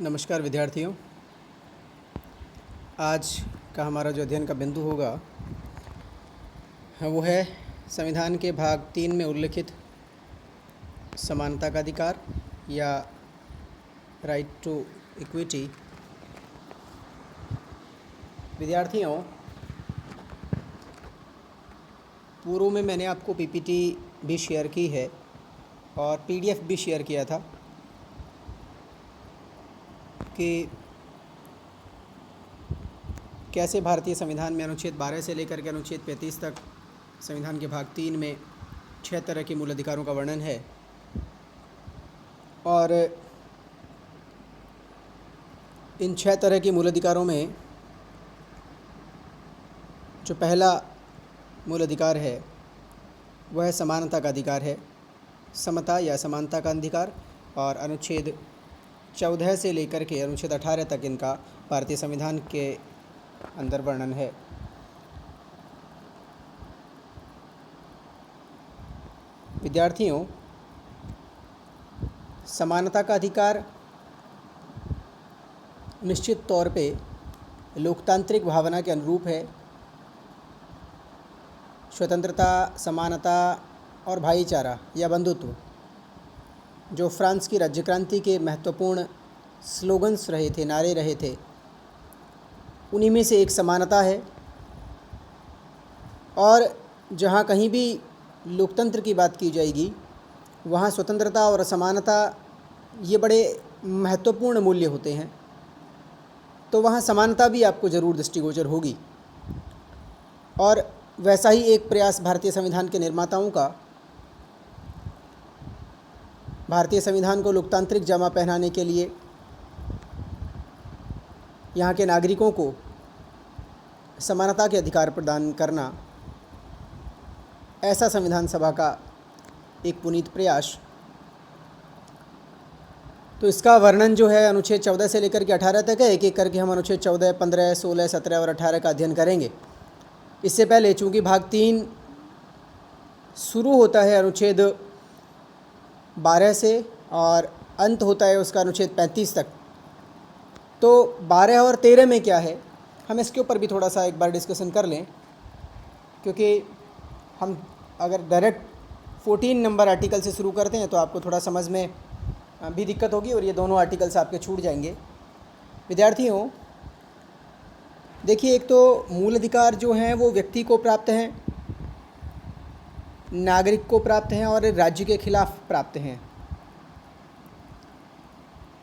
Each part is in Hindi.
नमस्कार विद्यार्थियों। आज का हमारा जो अध्ययन का बिंदु होगा वो है संविधान के भाग 3 में उल्लिखित समानता का अधिकार या राइट टू इक्विटी। विद्यार्थियों, पूर्व में मैंने आपको पीपीटी भी शेयर की है और पीडीएफ भी शेयर किया था कि कैसे भारतीय संविधान में अनुच्छेद 12 से लेकर के अनुच्छेद 35 तक संविधान के भाग 3 में 6 तरह के मूल अधिकारों का वर्णन है। और इन 6 तरह के मूल अधिकारों में जो पहला मूल अधिकार है वह समानता का अधिकार है, समता या समानता का अधिकार। और अनुच्छेद 14 से लेकर के अनुच्छेद 18 तक इनका भारतीय संविधान के अंदर वर्णन है। विद्यार्थियों, समानता का अधिकार निश्चित तौर पे लोकतांत्रिक भावना के अनुरूप है। स्वतंत्रता, समानता और भाईचारा या बंधुत्व जो फ्रांस की राज्य क्रांति के महत्वपूर्ण स्लोगन्स रहे थे, नारे रहे थे, उन्हीं में से एक समानता है। और जहाँ कहीं भी लोकतंत्र की बात की जाएगी वहाँ स्वतंत्रता और समानता ये बड़े महत्वपूर्ण मूल्य होते हैं, तो वहाँ समानता भी आपको ज़रूर दृष्टिगोचर होगी। और वैसा ही एक प्रयास भारतीय संविधान के निर्माताओं का भारतीय संविधान को लोकतांत्रिक जामा पहनाने के लिए यहाँ के नागरिकों को समानता के अधिकार प्रदान करना, ऐसा संविधान सभा का एक पुनीत प्रयास। तो इसका वर्णन जो है अनुच्छेद 14 से लेकर के 18 तक है। एक एक करके हम अनुच्छेद 14, 15, 16, 17 और 18 का अध्ययन करेंगे। इससे पहले चूँकि भाग 3 शुरू होता है अनुच्छेद 12 से और अंत होता है उसका अनुच्छेद 35 तक, तो 12 और 13 में क्या है, हम इसके ऊपर भी थोड़ा सा एक बार डिस्कशन कर लें, क्योंकि हम अगर डायरेक्ट 14 नंबर आर्टिकल से शुरू करते हैं तो आपको थोड़ा समझ में भी दिक्कत होगी और ये दोनों आर्टिकल्स आपके छूट जाएंगे। विद्यार्थियों देखिए, एक तो मूल अधिकार जो हैं वो व्यक्ति को प्राप्त हैं, नागरिक को प्राप्त हैं और राज्य के खिलाफ प्राप्त हैं।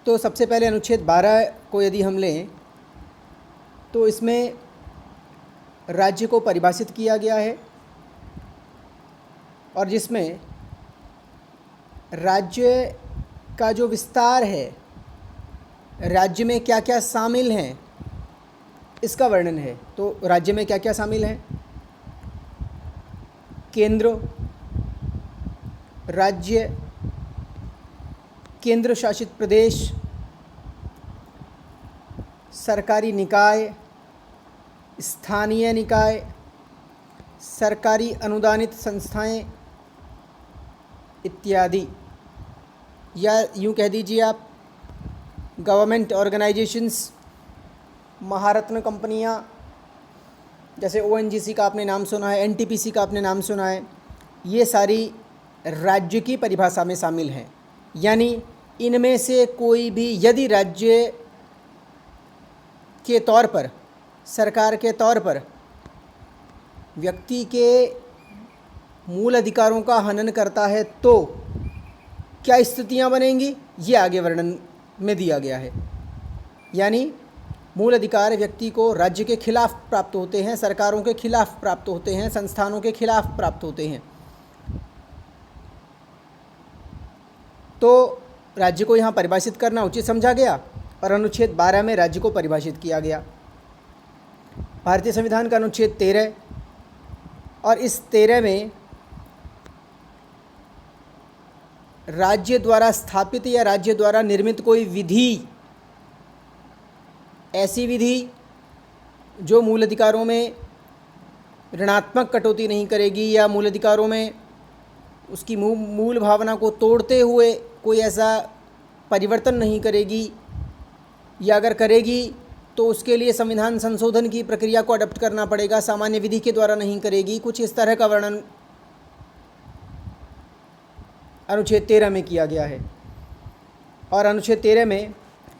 तो सबसे पहले अनुच्छेद 12 को यदि हम लें तो इसमें राज्य को परिभाषित किया गया है और जिसमें राज्य का जो विस्तार है, राज्य में क्या क्या शामिल हैं, इसका वर्णन है। तो राज्य में क्या क्या शामिल हैं? केंद्र, राज्य, केंद्र शासित प्रदेश, सरकारी निकाय, स्थानीय निकाय, सरकारी अनुदानित संस्थाएं इत्यादि, या यूँ कह दीजिए आप गवर्नमेंट ऑर्गेनाइजेशंस, महारत्न कंपनियां, जैसे ओएनजीसी का आपने नाम सुना है, एनटीपीसी का आपने नाम सुना है, ये सारी राज्य की परिभाषा में शामिल हैं। यानी इनमें से कोई भी यदि राज्य के तौर पर, सरकार के तौर पर व्यक्ति के मूल अधिकारों का हनन करता है तो क्या स्थितियां बनेंगी, ये आगे वर्णन में दिया गया है। यानी मूल अधिकार व्यक्ति को राज्य के खिलाफ प्राप्त होते हैं, सरकारों के खिलाफ प्राप्त होते हैं, संस्थानों के खिलाफ प्राप्त होते हैं। तो राज्य को यहाँ परिभाषित करना उचित समझा गया और अनुच्छेद 12 में राज्य को परिभाषित किया गया। भारतीय संविधान का अनुच्छेद 13 और इस 13 में राज्य द्वारा स्थापित या राज्य द्वारा निर्मित कोई विधि, ऐसी विधि जो मूल अधिकारों में ऋणात्मक कटौती नहीं करेगी या मूल अधिकारों में उसकी मूल भावना को तोड़ते हुए कोई ऐसा परिवर्तन नहीं करेगी, या अगर करेगी तो उसके लिए संविधान संशोधन की प्रक्रिया को अडॉप्ट करना पड़ेगा, सामान्य विधि के द्वारा नहीं करेगी। कुछ इस तरह का वर्णन अनुच्छेद 13 में किया गया है। और अनुच्छेद 13 में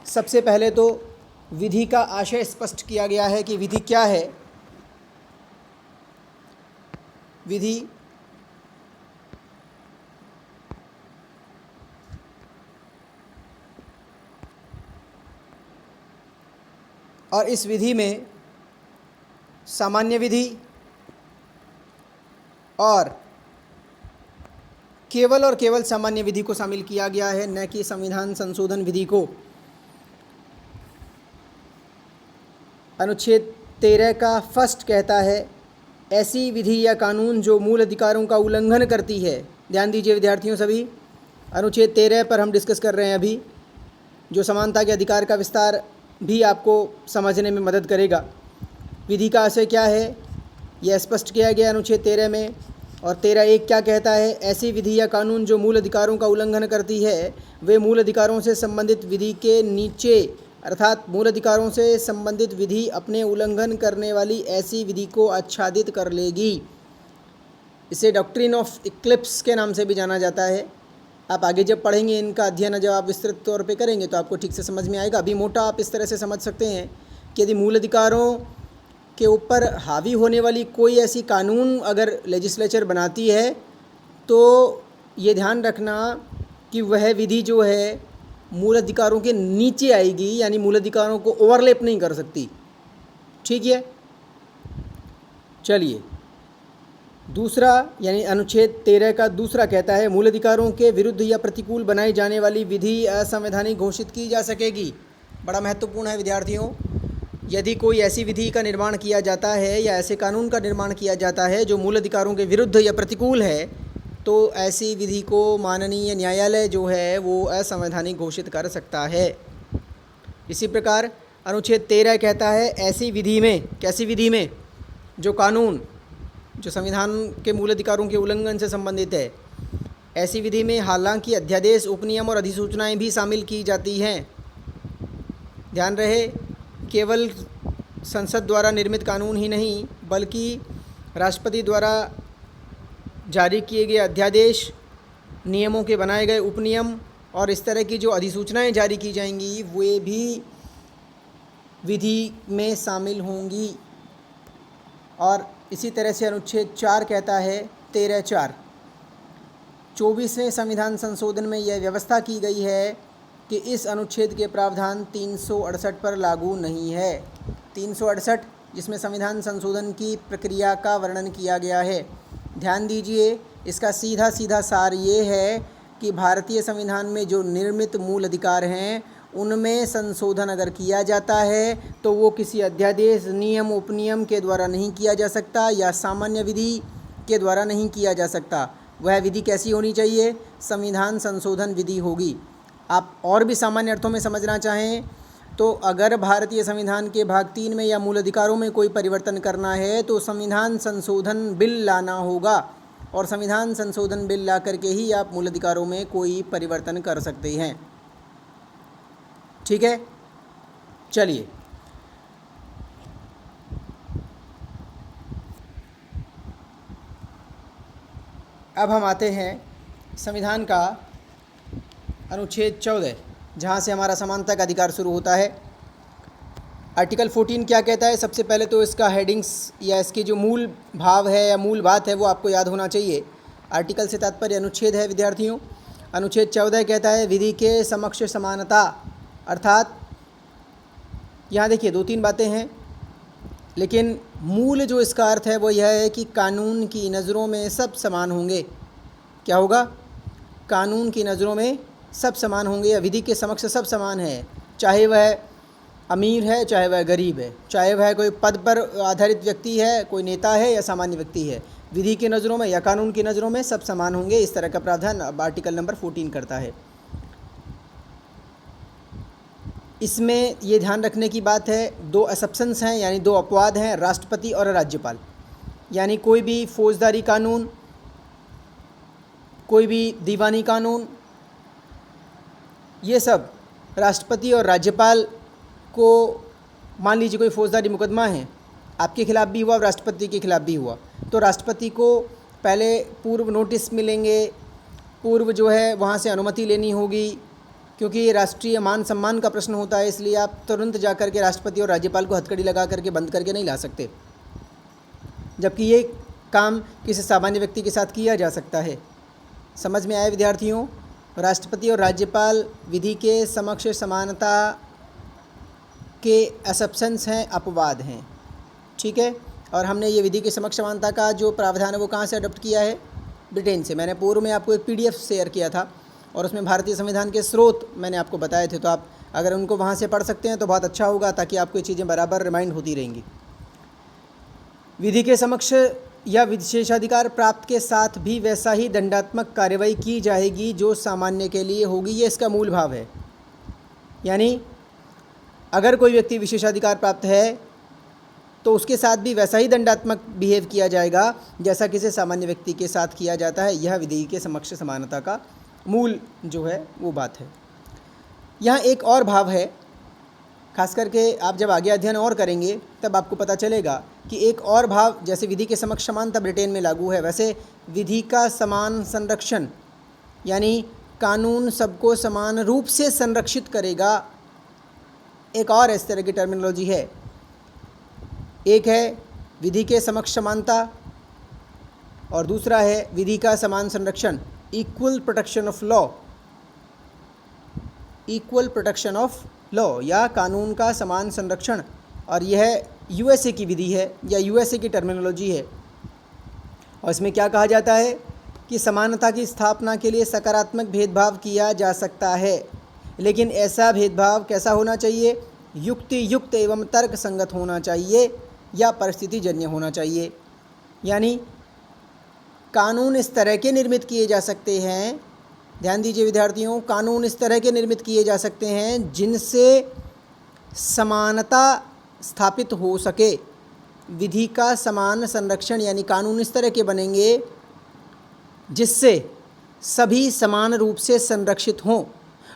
सबसे पहले तो विधि का आशय स्पष्ट किया गया है कि विधि क्या है। विधि और इस विधि में सामान्य विधि और केवल सामान्य विधि को शामिल किया गया है, न कि संविधान संशोधन विधि को। अनुच्छेद 13 का फर्स्ट कहता है ऐसी विधि या कानून जो मूल अधिकारों का उल्लंघन करती है। ध्यान दीजिए विद्यार्थियों सभी, अनुच्छेद 13 पर हम डिस्कस कर रहे हैं अभी, जो समानता के अधिकार का विस्तार भी आपको समझने में मदद करेगा। विधि का आशय क्या है यह स्पष्ट किया गया अनुच्छेद 13 में। और 13(1) क्या कहता है, ऐसी विधि या कानून जो मूल अधिकारों का उल्लंघन करती है वे मूल अधिकारों से संबंधित विधि के नीचे, अर्थात मूल अधिकारों से संबंधित विधि अपने उल्लंघन करने वाली ऐसी विधि को आच्छादित कर लेगी। इसे डॉक्ट्रिन ऑफ इक्लिप्स के नाम से भी जाना जाता है। आप आगे जब पढ़ेंगे इनका अध्ययन जब आप विस्तृत तौर पे करेंगे तो आपको ठीक से समझ में आएगा। अभी मोटा आप इस तरह से समझ सकते हैं कि यदि मूल अधिकारों के ऊपर हावी होने वाली कोई ऐसी कानून अगर लेजिस्लेचर बनाती है तो ये ध्यान रखना कि वह विधि जो है मूल अधिकारों के नीचे आएगी, यानी मूल अधिकारों को ओवरलैप नहीं कर सकती। ठीक है, चलिए दूसरा, यानी अनुच्छेद 13 का दूसरा कहता है मूल अधिकारों के विरुद्ध या प्रतिकूल बनाई जाने वाली विधि असंवैधानिक घोषित की जा सकेगी। बड़ा महत्वपूर्ण है विद्यार्थियों, यदि कोई ऐसी विधि का निर्माण किया जाता है या ऐसे कानून का निर्माण किया जाता है जो मूल अधिकारों के विरुद्ध या प्रतिकूल है तो ऐसी विधि को माननीय न्यायालय जो है वो असंवैधानिक घोषित कर सकता है। इसी प्रकार अनुच्छेद 13 कहता है ऐसी विधि में, कैसी विधि में, जो कानून जो संविधान के मूल अधिकारों के उल्लंघन से संबंधित है, ऐसी विधि में हालांकि अध्यादेश, उपनियम और अधिसूचनाएं भी शामिल की जाती हैं। ध्यान रहे, केवल संसद द्वारा निर्मित कानून ही नहीं बल्कि राष्ट्रपति द्वारा जारी किए गए अध्यादेश, नियमों के बनाए गए उपनियम और इस तरह की जो अधिसूचनाएं जारी की जाएंगी वे भी विधि में शामिल होंगी। और इसी तरह से अनुच्छेद 4 कहता है 13(4) 24वें संविधान संशोधन में यह व्यवस्था की गई है कि इस अनुच्छेद के प्रावधान 368 पर लागू नहीं है। 368 जिसमें संविधान संशोधन की प्रक्रिया का वर्णन किया गया है। ध्यान दीजिए, इसका सीधा सीधा सार ये है कि भारतीय संविधान में जो निर्मित मूल अधिकार हैं उनमें संशोधन अगर किया जाता है तो वो किसी अध्यादेश, नियम, उपनियम के द्वारा नहीं किया जा सकता या सामान्य विधि के द्वारा नहीं किया जा सकता। वह विधि कैसी होनी चाहिए? संविधान संशोधन विधि होगी। आप और भी सामान्य अर्थों में समझना चाहें तो अगर भारतीय संविधान के भाग 3 में या मूल अधिकारों में कोई परिवर्तन करना है तो संविधान संशोधन बिल लाना होगा और संविधान संशोधन बिल ला करके ही आप मूल अधिकारों में कोई परिवर्तन कर सकते हैं। ठीक है, चलिए अब हम आते हैं संविधान का अनुच्छेद 14, जहाँ से हमारा समानता का अधिकार शुरू होता है। आर्टिकल 14 क्या कहता है? सबसे पहले तो इसका हेडिंग्स या इसकी जो मूल भाव है या मूल बात है वो आपको याद होना चाहिए। आर्टिकल से तात्पर्य अनुच्छेद है विद्यार्थियों। अनुच्छेद 14 कहता है विधि के समक्ष समानता, अर्थात यहाँ देखिए 2-3 बातें हैं लेकिन मूल जो इसका अर्थ है वो यह है कि कानून की नज़रों में सब समान होंगे। क्या होगा? कानून की नज़रों में सब समान होंगे या विधि के समक्ष सब समान है, चाहे वह अमीर है चाहे वह गरीब है, चाहे वह कोई पद पर आधारित व्यक्ति है, कोई नेता है या सामान्य व्यक्ति है। विधि की नज़रों में या कानून की नज़रों में सब समान होंगे। इस तरह का प्रावधान अब आर्टिकल नंबर 14 करता है। इसमें ये ध्यान रखने की बात है, 2 एक्सेप्शंस हैं यानी 2 अपवाद हैं, राष्ट्रपति और राज्यपाल। यानी कोई भी फौजदारी कानून, कोई भी दीवानी कानून, ये सब राष्ट्रपति और राज्यपाल आपको मान लीजिए कोई फौजदारी मुकदमा है, आपके खिलाफ़ भी हुआ और राष्ट्रपति के खिलाफ़ भी हुआ, तो राष्ट्रपति को पहले पूर्व नोटिस मिलेंगे, पूर्व जो है वहाँ से अनुमति लेनी होगी, क्योंकि ये राष्ट्रीय मान सम्मान का प्रश्न होता है। इसलिए आप तुरंत जा कर के राष्ट्रपति और राज्यपाल को हथकड़ी लगा करके बंद करके नहीं ला सकते, जबकि ये काम किसी सामान्य व्यक्ति के साथ किया जा सकता है। समझ में आए विद्यार्थियों? राष्ट्रपति और राज्यपाल विधि के समक्ष समानता के असम्पशंस हैं, अपवाद हैं, ठीक है। और हमने ये विधि के समक्ष समानता का जो प्रावधान है वो कहाँ से अडॉप्ट किया है? ब्रिटेन से। मैंने पूर्व में आपको एक PDF शेयर किया था और उसमें भारतीय संविधान के स्रोत मैंने आपको बताए थे, तो आप अगर उनको वहाँ से पढ़ सकते हैं तो बहुत अच्छा होगा, ताकि आपको ये चीज़ें बराबर रिमाइंड होती रहेंगी। विधि के समक्ष या विशेषाधिकार प्राप्त के साथ भी वैसा ही दंडात्मक कार्रवाई की जाएगी जो सामान्य के लिए होगी, ये इसका मूल भाव है। यानी अगर कोई व्यक्ति विशेषाधिकार प्राप्त है तो उसके साथ भी वैसा ही दंडात्मक बिहेव किया जाएगा जैसा किसी सामान्य व्यक्ति के साथ किया जाता है। यह विधि के समक्ष समानता का मूल जो है वो बात है। यहाँ एक और भाव है, खास करके आप जब आगे अध्ययन और करेंगे तब आपको पता चलेगा कि एक और भाव, जैसे विधि के समक्ष समानता ब्रिटेन में लागू है, वैसे विधि का समान संरक्षण, यानी कानून सबको समान रूप से संरक्षित करेगा, एक और इस तरह की टर्मिनोलॉजी है। एक है विधि के समक्ष समानता और दूसरा है विधि का समान संरक्षण, equal protection of law, equal protection of law या कानून का समान संरक्षण। और यह USA की विधि है या USA की टर्मिनोलॉजी है। और इसमें क्या कहा जाता है कि समानता की स्थापना के लिए सकारात्मक भेदभाव किया जा सकता है, लेकिन ऐसा भेदभाव कैसा होना चाहिए? युक्ति युक्त एवं तर्क संगत होना चाहिए या परिस्थितिजन्य होना चाहिए। यानी कानून इस तरह के निर्मित किए जा सकते हैं, ध्यान दीजिए विद्यार्थियों, कानून इस तरह के निर्मित किए जा सकते हैं जिनसे समानता स्थापित हो सके। विधि का समान संरक्षण यानी कानून इस तरह के बनेंगे जिससे सभी समान रूप से संरक्षित हों।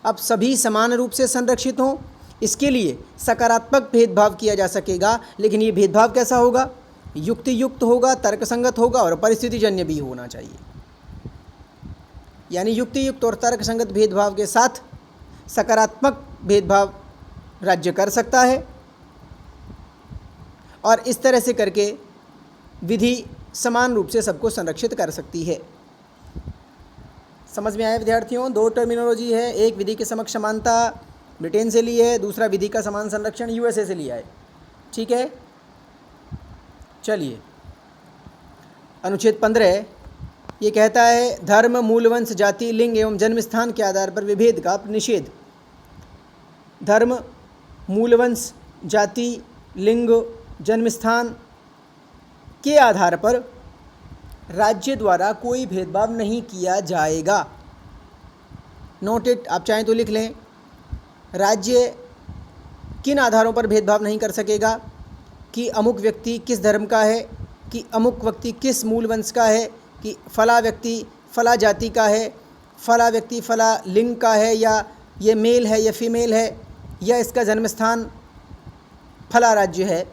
अब सभी समान रूप से संरक्षित हों, इसके लिए सकारात्मक भेदभाव किया जा सकेगा, लेकिन ये भेदभाव कैसा होगा? युक्ति युक्त होगा, तर्कसंगत होगा और परिस्थितिजन्य भी होना चाहिए। यानी युक्ति युक्त और तर्कसंगत भेदभाव के साथ सकारात्मक भेदभाव राज्य कर सकता है, और इस तरह से करके विधि समान रूप से सबको संरक्षित कर सकती है। समझ में आया विद्यार्थियों? दो टर्मिनोलॉजी है, एक विधि के समक्ष समानता ब्रिटेन से ली है, दूसरा विधि का समान संरक्षण USA से लिया है, ठीक है। चलिए, अनुच्छेद 15 ये कहता है धर्म, मूलवंश, जाति, लिंग एवं जन्मस्थान के आधार पर विभेद का निषेध। धर्म, मूलवंश, जाति, लिंग, जन्मस्थान के आधार पर राज्य द्वारा कोई भेदभाव नहीं किया जाएगा। नोट इट, आप चाहें तो लिख लें। राज्य किन आधारों पर भेदभाव नहीं कर सकेगा? कि अमुक व्यक्ति किस धर्म का है, कि अमुक व्यक्ति किस मूल वंश का है, कि फला व्यक्ति फला जाति का है, फला व्यक्ति फला लिंग का है, या ये मेल है या फीमेल है, या इसका जन्मस्थान फला राज्य है।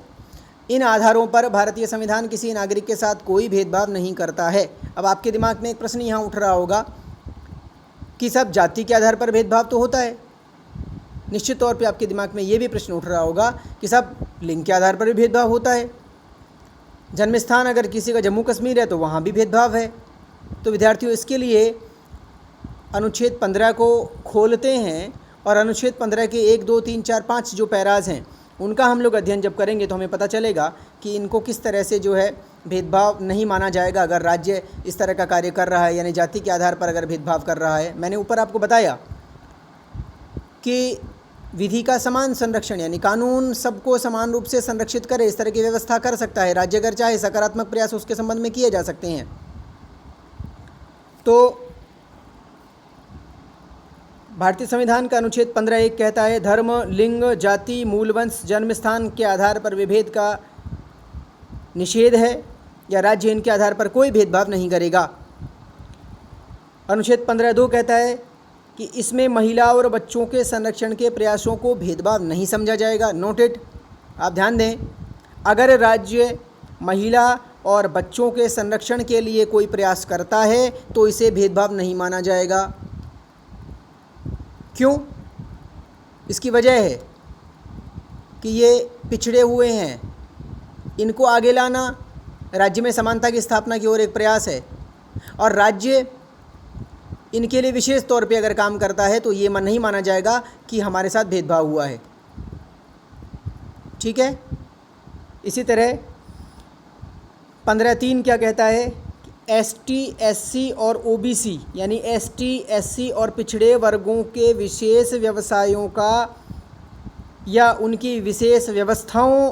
इन आधारों पर भारतीय संविधान किसी नागरिक के साथ कोई भेदभाव नहीं करता है। अब आपके दिमाग में एक प्रश्न यहाँ उठ रहा होगा कि सब जाति के आधार पर भेदभाव तो होता है। निश्चित तौर पे आपके दिमाग में ये भी प्रश्न उठ रहा होगा कि सब लिंग के आधार पर भी भेदभाव होता है। जन्मस्थान अगर किसी का जम्मू कश्मीर है तो वहाँ भी भेदभाव है। तो विद्यार्थियों, इसके लिए अनुच्छेद 15 को खोलते हैं और अनुच्छेद 15 के 1, 2, 3, 4, 5 जो पैराज हैं उनका हम लोग अध्ययन जब करेंगे तो हमें पता चलेगा कि इनको किस तरह से जो है भेदभाव नहीं माना जाएगा अगर राज्य इस तरह का कार्य कर रहा है, यानी जाति के आधार पर अगर भेदभाव कर रहा है। मैंने ऊपर आपको बताया कि विधि का समान संरक्षण यानी कानून सबको समान रूप से संरक्षित करे, इस तरह की व्यवस्था कर सकता है राज्य अगर चाहे। सकारात्मक प्रयास उसके संबंध में किए जा सकते हैं। तो भारतीय संविधान का अनुच्छेद 15(1) कहता है धर्म, लिंग, जाति, मूलवंश, जन्मस्थान के आधार पर विभेद का निषेध है या राज्य इनके आधार पर कोई भेदभाव नहीं करेगा। अनुच्छेद 15(2) कहता है कि इसमें महिला और बच्चों के संरक्षण के प्रयासों को भेदभाव नहीं समझा जाएगा। नोटेड, आप ध्यान दें, अगर राज्य महिला और बच्चों के संरक्षण के लिए कोई प्रयास करता है तो इसे भेदभाव नहीं माना जाएगा। क्यों? इसकी वजह है कि ये पिछड़े हुए हैं, इनको आगे लाना राज्य में समानता की स्थापना की ओर एक प्रयास है, और राज्य इनके लिए विशेष तौर पे अगर काम करता है तो ये नहीं माना जाएगा कि हमारे साथ भेदभाव हुआ है। ठीक है। इसी तरह 15(3) क्या कहता है? एसटी, एससी और ओबीसी यानी एसटी, एससी और पिछड़े वर्गों के विशेष व्यवसायों का या उनकी विशेष व्यवस्थाओं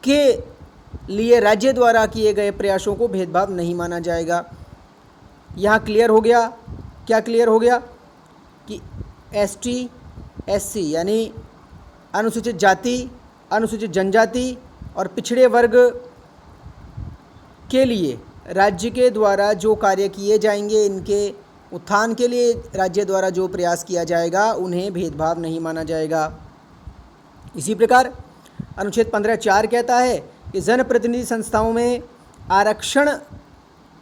के लिए राज्य द्वारा किए गए प्रयासों को भेदभाव नहीं माना जाएगा। यहाँ क्लियर हो गया? क्या क्लियर हो गया? कि एसटी, एससी यानी अनुसूचित जाति, अनुसूचित जनजाति और पिछड़े वर्ग के लिए राज्य के द्वारा जो कार्य किए जाएंगे, इनके उत्थान के लिए राज्य द्वारा जो प्रयास किया जाएगा, उन्हें भेदभाव नहीं माना जाएगा। इसी प्रकार अनुच्छेद 15(4) कहता है कि जनप्रतिनिधि संस्थाओं में आरक्षण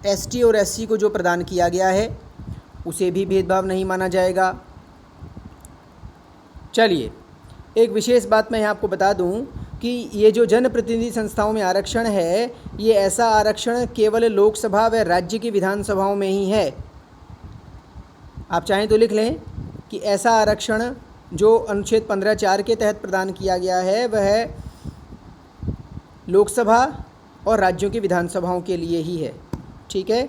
एसटी और एससी को जो प्रदान किया गया है उसे भी भेदभाव नहीं माना जाएगा। चलिए, एक विशेष बात मैं यहाँ आपको बता दूँ कि ये जो जनप्रतिनिधि संस्थाओं में आरक्षण है, ये ऐसा आरक्षण केवल लोकसभा व राज्य की विधानसभाओं में ही है। आप चाहें तो लिख लें कि ऐसा आरक्षण जो अनुच्छेद 15(4) के तहत प्रदान किया गया है वह लोकसभा और राज्यों की विधानसभाओं के लिए ही है। ठीक है।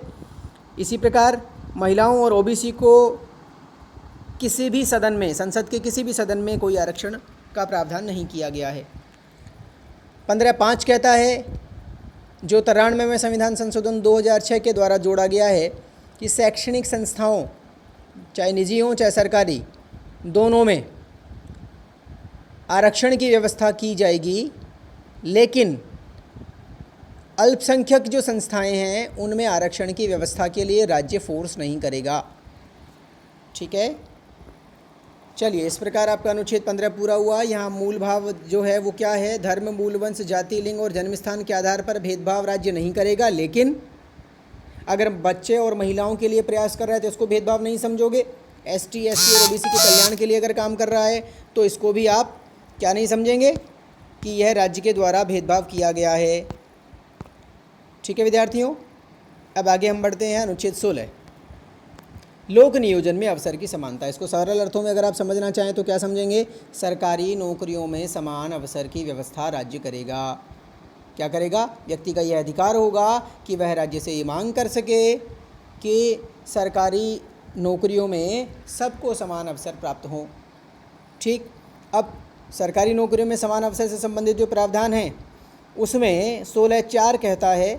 इसी प्रकार महिलाओं और ओबीसी को किसी भी सदन में, संसद के किसी भी सदन में कोई आरक्षण का प्रावधान नहीं किया गया है। 15(5) कहता है, जो 93वें संविधान संशोधन 2006 के द्वारा जोड़ा गया है, कि शैक्षणिक संस्थाओं चाहे निजी हों चाहे सरकारी, दोनों में आरक्षण की व्यवस्था की जाएगी, लेकिन अल्पसंख्यक जो संस्थाएं हैं उनमें आरक्षण की व्यवस्था के लिए राज्य फोर्स नहीं करेगा। ठीक है। चलिए, इस प्रकार आपका अनुच्छेद 15 पूरा हुआ। यहाँ मूल भाव जो है वो क्या है? धर्म, मूल, वंश, जाति, लिंग और जन्मस्थान के आधार पर भेदभाव राज्य नहीं करेगा, लेकिन अगर बच्चे और महिलाओं के लिए प्रयास कर रहा है तो इसको भेदभाव नहीं समझोगे। एसटी, एससी और ओबीसी के कल्याण के लिए अगर काम कर रहा है तो इसको भी आप क्या नहीं समझेंगे कि यह राज्य के द्वारा भेदभाव किया गया है। ठीक है विद्यार्थियों, अब आगे हम बढ़ते हैं। अनुच्छेद 16, लोक नियोजन में अवसर की समानता। इसको सरल अर्थों में अगर आप समझना चाहें तो क्या समझेंगे? सरकारी नौकरियों में समान अवसर की व्यवस्था राज्य करेगा। क्या करेगा? व्यक्ति का यह अधिकार होगा कि वह राज्य से ये मांग कर सके कि सरकारी नौकरियों में सबको समान अवसर प्राप्त हों। ठीक। अब सरकारी नौकरियों में समान अवसर से संबंधित जो प्रावधान हैं उसमें 16(4) कहता है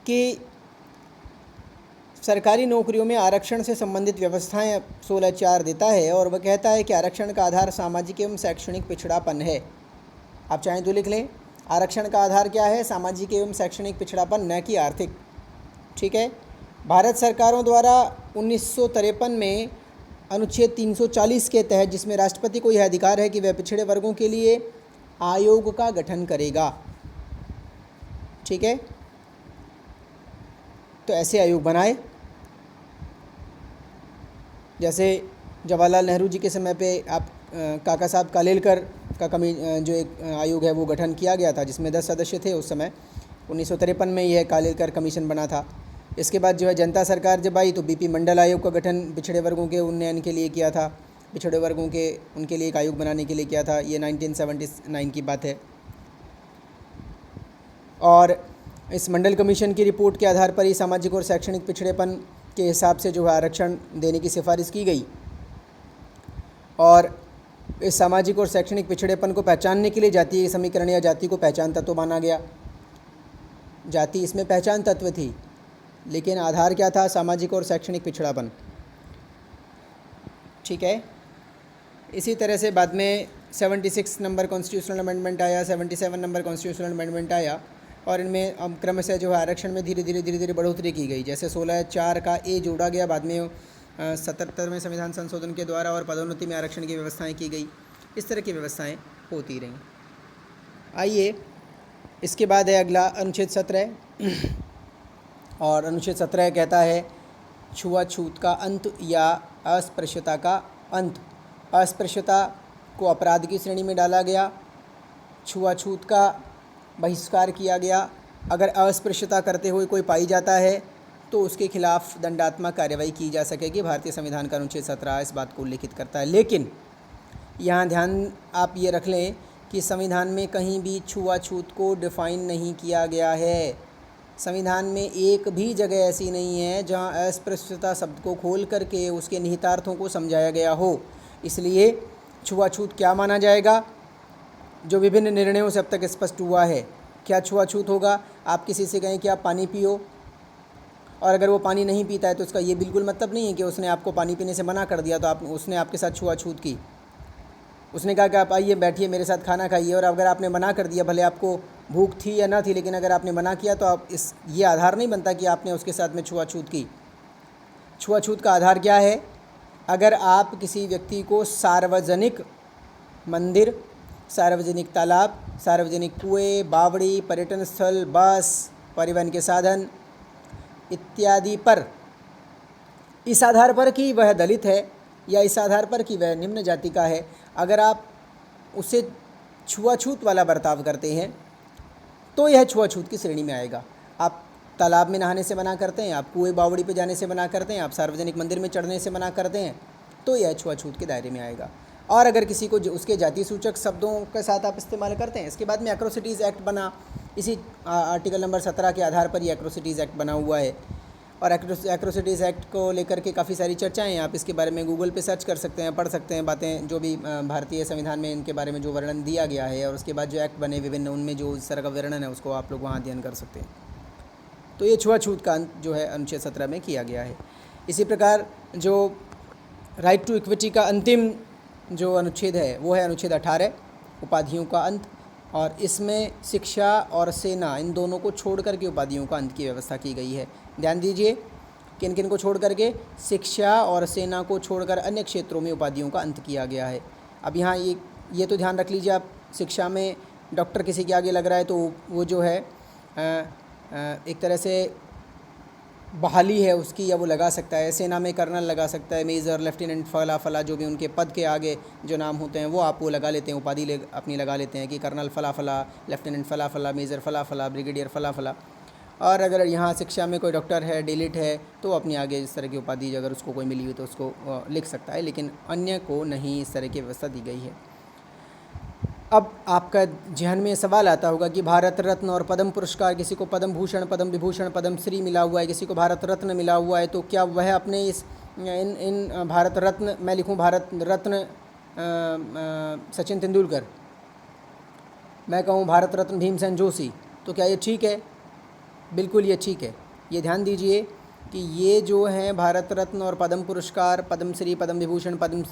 कि सरकारी नौकरियों में आरक्षण से संबंधित व्यवस्थाएं 16(4) देता है, और वह कहता है कि आरक्षण का आधार सामाजिक एवं शैक्षणिक पिछड़ापन है। आप चाहें तो लिख लें, आरक्षण का आधार क्या है? सामाजिक एवं शैक्षणिक पिछड़ापन, न कि आर्थिक। ठीक है। भारत सरकारों द्वारा 1953 में अनुच्छेद 340 के तहत, जिसमें राष्ट्रपति को यह अधिकार है कि वह पिछड़े वर्गों के लिए आयोग का गठन करेगा। ठीक है। तो ऐसे आयोग बनाए, जैसे जवाहरलाल नेहरू जी के समय पे आप काका साहब कालेलकर का जो एक आयोग है वो गठन किया गया था, जिसमें 10 सदस्य थे उस समय। 1953 में यह कालेलकर कमीशन बना था। इसके बाद जो है जनता सरकार जब आई तो बीपी मंडल आयोग का गठन पिछड़े वर्गों के उन्नयन के लिए किया था, पिछड़े वर्गों के उनके लिए एक आयोग बनाने के लिए किया था। ये 1979 की बात है। और इस मंडल कमीशन की रिपोर्ट के आधार पर ही सामाजिक और शैक्षणिक पिछड़ेपन के हिसाब से जो है आरक्षण देने की सिफारिश की गई, और इस सामाजिक और शैक्षणिक पिछड़ेपन को पहचानने के लिए जातीय समीकरण या जाति को पहचान तत्व माना गया। जाति इसमें पहचान तत्व थी, लेकिन आधार क्या था? सामाजिक और शैक्षणिक पिछड़ापन। ठीक है। इसी तरह से बाद में 76 नंबर कॉन्स्टिट्यूशनल अमेंडमेंट आया, 77 नंबर कॉन्स्टिट्यूशनल अमेंडमेंट आया, और इनमें अब क्रमशः जो है आरक्षण में धीरे धीरे बढ़ोतरी की गई। जैसे 16(4) का ए जोड़ा गया, बाद में 77वें संविधान संशोधन के द्वारा और पदोन्नति में आरक्षण की व्यवस्थाएं की गई। इस तरह की व्यवस्थाएं होती रहीं। आइए इसके बाद है अगला अनुच्छेद 17 और अनुच्छेद 17 कहता है छुआछूत का अंत या अस्पृश्यता का अंत। अस्पृश्यता को अपराध की श्रेणी में डाला गया, छुआछूत का बहिष्कार किया गया। अगर अस्पृश्यता करते हुए कोई पाई जाता है तो उसके खिलाफ दंडात्मक कार्रवाई की जा सकेगी। भारतीय संविधान का अनुच्छेद 17 इस बात को उल्लिखित करता है। लेकिन यहाँ ध्यान आप ये रख लें कि संविधान में कहीं भी छुआछूत को डिफ़ाइन नहीं किया गया है। संविधान में एक भी जगह ऐसी नहीं है जहाँ अस्पृश्यता शब्द को खोल करके उसके निहितार्थों को समझाया गया हो। इसलिए छुआछूत क्या माना जाएगा, जो विभिन्न निर्णयों से अब तक स्पष्ट हुआ है। क्या छुआछूत होगा, आप किसी से कहें कि आप पानी पियो और अगर वो पानी नहीं पीता है तो उसका ये बिल्कुल मतलब नहीं है कि उसने आपको पानी पीने से मना कर दिया तो उसने आपके साथ छुआछूत की। उसने कहा कि आप आइए बैठिए मेरे साथ खाना खाइए, और अगर आपने मना कर दिया, भले आपको भूख थी या ना थी, लेकिन अगर आपने मना किया तो आप ये आधार नहीं बनता कि आपने उसके साथ में छुआछूत की। छुआछूत का आधार क्या है? अगर आप किसी व्यक्ति को सार्वजनिक मंदिर, सार्वजनिक तालाब, सार्वजनिक कुएं, बावड़ी, पर्यटन स्थल, बस, परिवहन के साधन इत्यादि पर, इस आधार पर कि वह दलित है या इस आधार पर कि वह निम्न जाति का है, अगर आप उसे छुआछूत वाला बर्ताव करते हैं तो यह छुआछूत की श्रेणी में आएगा। आप तालाब में नहाने से मना करते हैं, आप कुएं बावड़ी पे जाने से मना करते हैं, आप सार्वजनिक मंदिर में चढ़ने से मना करते हैं, तो यह छुआछूत के दायरे में आएगा। और अगर किसी को उसके जाति सूचक शब्दों के साथ आप इस्तेमाल करते हैं। इसके बाद में एट्रोसिटीज़ एक्ट बना, इसी आर्टिकल नंबर 17 के आधार पर ये एट्रोसिटीज़ एक्ट बना हुआ है। और एट्रोसिटीज़ एक्ट को लेकर के काफ़ी सारी चर्चाएं हैं, आप इसके बारे में गूगल पे सर्च कर सकते हैं, पढ़ सकते हैं बातें, जो भी भारतीय संविधान में इनके बारे में जो वर्णन दिया गया है, और उसके बाद जो एक्ट बने विभिन्न, उनमें जो इस तरह का वर्णन है उसको आप लोग वहाँ अध्ययन कर सकते हैं। तो ये छुआछूत का अंत जो है अनुच्छेद 17 में किया गया है। इसी प्रकार जो राइट टू इक्विटी का अंतिम जो अनुच्छेद है वो है अनुच्छेद 18, उपाधियों का अंत, और इसमें शिक्षा और सेना इन दोनों को छोड़ करके उपाधियों का अंत की व्यवस्था की गई है। ध्यान दीजिए, किन किन को छोड़ करके? शिक्षा और सेना को छोड़कर अन्य क्षेत्रों में उपाधियों का अंत किया गया है। अब यहाँ ये तो ध्यान रख लीजिए, आप शिक्षा में डॉक्टर किसी के आगे लग रहा है तो वो जो है एक तरह से बहाली है उसकी, या वो लगा सकता है। सेना में कर्नल लगा सकता है, मेजर, लेफ्टिनेंट, फला फला, जो भी उनके पद के आगे जो नाम होते हैं वो आप वो लगा लेते हैं, उपाधि अपनी लगा लेते हैं कि कर्नल फला फला, लेफ्टिनेंट फला फला, मेजर फला फला, ब्रिगेडियर फला फला। और अगर यहाँ शिक्षा में कोई डॉक्टर है, डिलीट है, तो अपने आगे इस तरह की उपाधि अगर उसको कोई मिली हुई तो उसको लिख सकता है, लेकिन अन्य को नहीं इस तरह की व्यवस्था दी गई है। अब आपका जहन में सवाल आता होगा कि भारत रत्न और पद्म पुरस्कार, किसी को पद्म भूषण, पद्म विभूषण, पद्म श्री मिला हुआ है, किसी को भारत रत्न मिला हुआ है, तो क्या वह अपने इन भारत रत्न, मैं लिखूं भारत रत्न सचिन तेंदुलकर, मैं कहूं भारत रत्न भीमसेन जोशी, तो क्या ये ठीक है? बिल्कुल ये ठीक है। ये ध्यान दीजिए कि ये जो हैं भारत रत्न और पद्म पुरस्कार, पद्म श्री, पद्म विभूषण, पद्म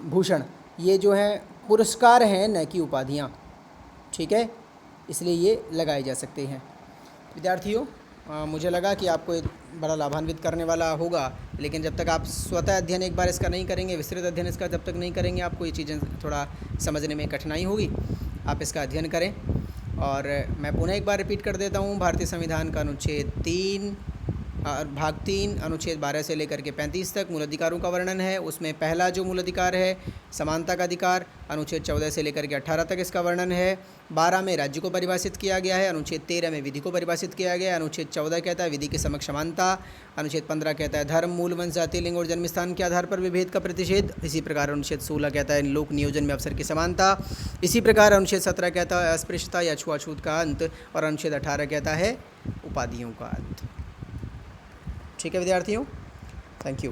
भूषण, ये जो हैं पुरस्कार हैं, न कि उपाधियाँ, ठीक है? इसलिए ये लगाए जा सकते हैं। विद्यार्थियों, मुझे लगा कि आपको एक बड़ा लाभान्वित करने वाला होगा, लेकिन जब तक आप स्वतः अध्ययन एक बार इसका नहीं करेंगे, विस्तृत अध्ययन इसका जब तक नहीं करेंगे, आपको ये चीज़ें थोड़ा समझने में कठिनाई होगी। आप इसका अध्ययन करें। और मैं पुनः एक बार रिपीट कर देता हूँ, भारतीय संविधान का अनुच्छेद 3 भाग 3 अनुच्छेद 12 से लेकर के 35 तक मूल अधिकारों का वर्णन है। उसमें पहला जो मूल अधिकार है समानता का अधिकार, अनुच्छेद 14 से लेकर के 18 तक इसका वर्णन है। 12 में राज्य को परिभाषित किया गया है, अनुच्छेद 13 में विधि को परिभाषित किया गया है, अनुच्छेद 14 कहता है विधि के समक्ष समानता, अनुच्छेद 15 कहता है धर्म, मूल, वंश, जाति, लिंग और जन्मस्थान के आधार पर विभेद का प्रतिषेध। इसी प्रकार अनुच्छेद 16 कहता है लोक नियोजन में अवसर की समानता। इसी प्रकार अनुच्छेद 17 कहता है अस्पृश्यता या छुआछूत का अंत, और अनुच्छेद 18 कहता है उपाधियों का अंत। ठीक है विद्यार्थियों, थैंक यू।